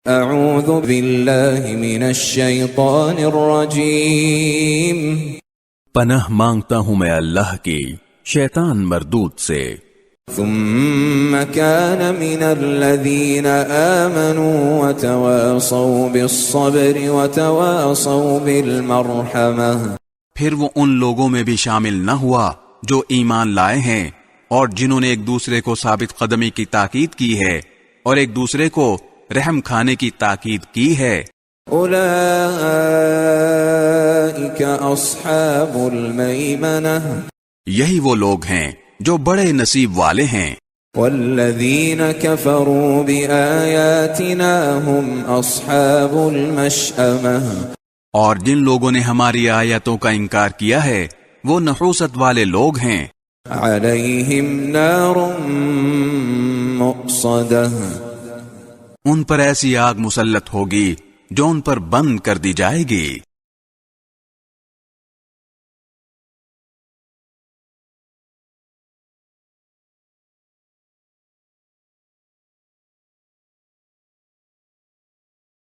اعوذ باللہ من الشیطان الرجیم، پناہ مانگتا ہوں میں اللہ کی شیطان مردود سے۔ ثم كان من الذين آمنوا وتواصوا بالصبر وتواصوا بالمرحمة، پھر وہ ان لوگوں میں بھی شامل نہ ہوا جو ایمان لائے ہیں اور جنہوں نے ایک دوسرے کو ثابت قدمی کی تاکید کی ہے اور ایک دوسرے کو رحم کھانے کی تاکید کی ہے۔ اولئک اصحاب المیمنہ، یہی وہ لوگ ہیں جو بڑے نصیب والے ہیں۔ والذین کفروا بآیاتنا هم اصحاب المشأمہ، اور جن لوگوں نے ہماری آیتوں کا انکار کیا ہے وہ نحوست والے لوگ ہیں۔ علیہم نار مؤصدہ، ان پر ایسی آگ مسلط ہوگی جو ان پر بند کر دی جائے گی۔